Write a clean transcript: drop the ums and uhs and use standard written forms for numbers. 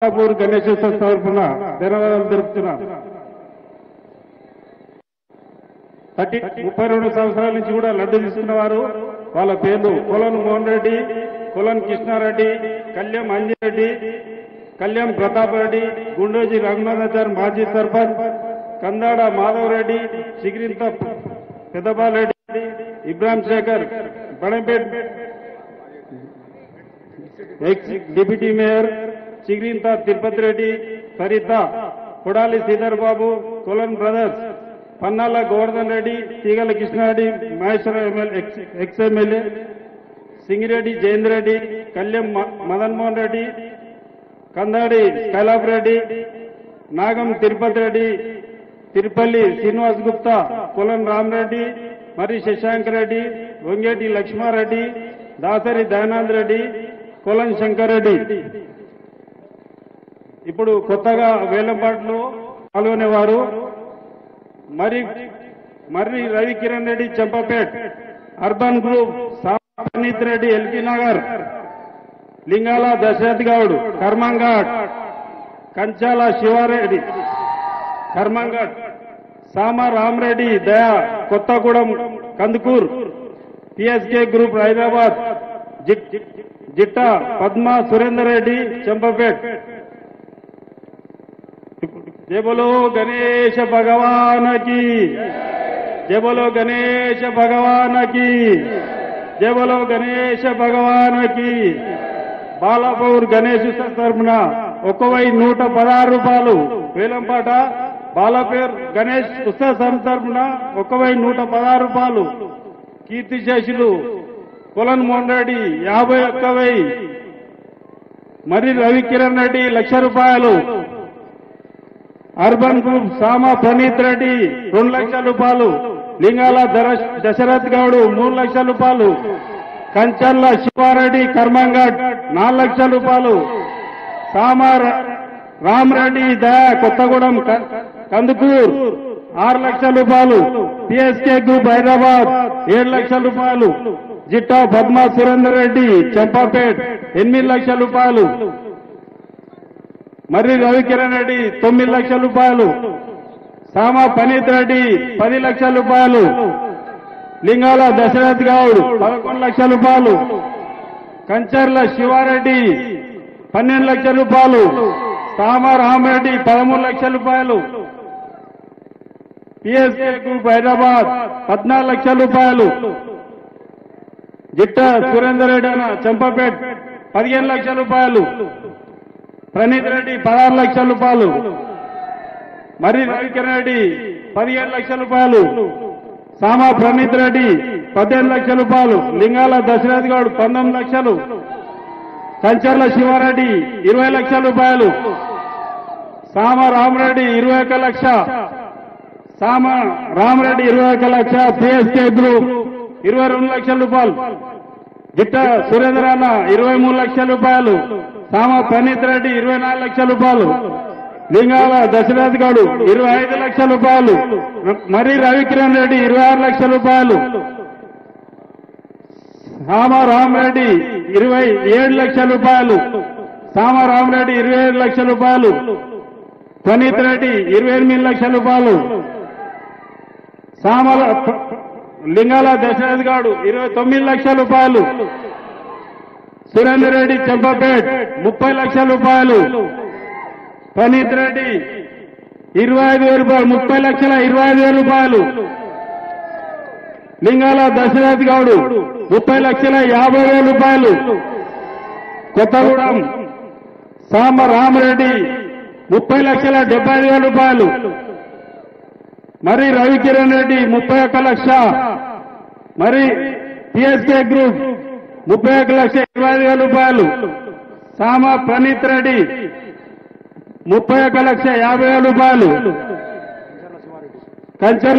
బాలాపూర్ గణేశోత్సవ తరఫున ధన్యవాదాలు తెలుపుతున్నాను. 32 సంవత్సరాల నుంచి కూడా లడ్డు తీసుకున్న వారు వాళ్ళ పేర్లు కొలన్ మోహన్ రెడ్డి, కొలన్ కృష్ణారెడ్డి, కళ్యాం అంజిరెడ్డి, కళ్యాం ప్రతాప్ రెడ్డి, గుండోజీ రఘునాథాచార్ మాజీ sarpanch, Kandada Madhav Reddy, Chigirintha Peddabalareddy, Ibrahim Shekhar, Badampet ex deputy mayor, Chigirintha Tirupati Reddy, Saritha, Kodali Sridhar Babu, Kolan brothers, Pannala Govardhan Reddy, Teegala Krishnareddy, Maheshwara ex MLA, Singireddy Jayendra Reddy, Kalyam Madan Mohan Reddy, Kandadi Kailab Reddy, Nagam Tirupati Reddy, Tirupalli Srinivas Gupta, Kolan Ramareddy, Marri Shashank Reddy, Vangeti Lakshma Reddy, Dasari Dayanand Reddy, కొలన్ శంకర్ రెడ్డి. ఇప్పుడు కొత్తగా వేలంపాట్లో పాల్గొనేవారు Marri Ravikiran Reddy, Champapet, urban group, Saneeth Reddy, LP Nagar, Lingala Dasharath Goud, Karmanghat, Kanchala Shivareddy, Karmanghat, Sama Ramareddy, Daya, Kothagudem, Kandukur, PSK group Hyderabad, Jitta Padma Surender Reddy, Champapet. जय बोलो गणेश भगवान की, जय बोलो गणेश भगवान की, जय बोलो गणेश भगवान की. బాలాపూర్ గణేష్ తరఫున 1,116 రూపాయలు వేలంపాట. బాలాపూర్ గణేష్ ఉత్సవ సమితి తరఫున 1,116 రూపాయలు. కీర్తిశేషులు కొలన్ మోహన్ రెడ్డి 51,000. మరి రవికిరణ్ రెడ్డి 1,00,000 రూపాయలు. అర్బన్ గ్రూప్ సామా ప్రణీత్ రెడ్డి 2,00,000 రూపాయలు. లింగాల దశరథ్ గౌడ్ 3,00,000 రూపాయలు. కంచర్ల శివారెడ్డి, కర్మంఘాట్ 4,00,000 రూపాయలు. సామా రామరెడ్డి, దయా, కొత్తగూడెం, కందుకూర్ 6,00,000 రూపాయలు. పిఎస్కే గ్రూప్ హైదరాబాద్ 7,00,000 రూపాయలు. జిట్టా పద్మా సురేందర్ రెడ్డి, చంపాపేట్ 8,00,000 రూపాయలు. మర్రి రవికిరణ్ రెడ్డి 9,00,000 రూపాయలు. సామా ప్రణీత్ రెడ్డి 10,00,000 రూపాయలు. లింగాల దశరథ్ గౌడ్ 11,00,000 రూపాయలు. కంచర్ల శివారెడ్డి 12,00,000 రూపాయలు. సామా రామరెడ్డి 13,00,000 రూపాయలు. పిఎస్కే గ్రూప్ హైదరాబాద్ 14,00,000 రూపాయలు. జిట్ట సురేందర్ రెడ్డి చంపపేట్ 15,00,000 రూపాయలు. ప్రణీత్ రెడ్డి 16,00,000 రూపాయలు. మరి రవికిరణ్ రెడ్డి 17,00,000 రూపాయలు. సామా ప్రణీత్ రెడ్డి 18,00,000 రూపాయలు. లింగాల దశరథ్ గౌడ్ 19,00,000. కంచర్ల శివారెడ్డి 20,00,000 రూపాయలు. సామా రామరెడ్డి 21,00,000. సామా రామరెడ్డి 21,00,000. పిఎస్కే గ్రూప్ 22,00,000 రూపాయలు. జిట్ట సురేంద్ర అన్న 23,00,000 రూపాయలు. సామా ప్రణీత్ రెడ్డి 24,00,000 రూపాయలు. లింగాల దశరథ్ గౌడ్ 25,00,000 రూపాయలు. మరి రవికిరణ్ రెడ్డి 26,00,000 రూపాయలు. సామా రామరెడ్డి 27,00,000 రూపాయలు. సామా రామరెడ్డి 27,00,000 రూపాయలు. ప్రణీత్ రెడ్డి 28,00,000 రూపాయలు. సామల లింగాల దశరథ్ గౌడ్ 29,00,000 రూపాయలు. సురేందర్ రెడ్డి చంపపేట్ 30,00,000 రూపాయలు. ప్రణీత్ రెడ్డి 25,000 రూపాయలు. 30,25,000 రూపాయలు. లింగాల దశరథ్ గౌడ్ 30,50,000 రూపాయలు. కొత్తగూడెం సామ రామరెడ్డి 30,70,000 రూపాయలు. మరి రవికిరణ్ రెడ్డి 31,00,000. మరి పిఎస్కే గ్రూప్ 31,20,000 రూపాయలు. సామా ప్రణీత్ రెడ్డి 31,50,000 రూపాయలు. కంచర్ల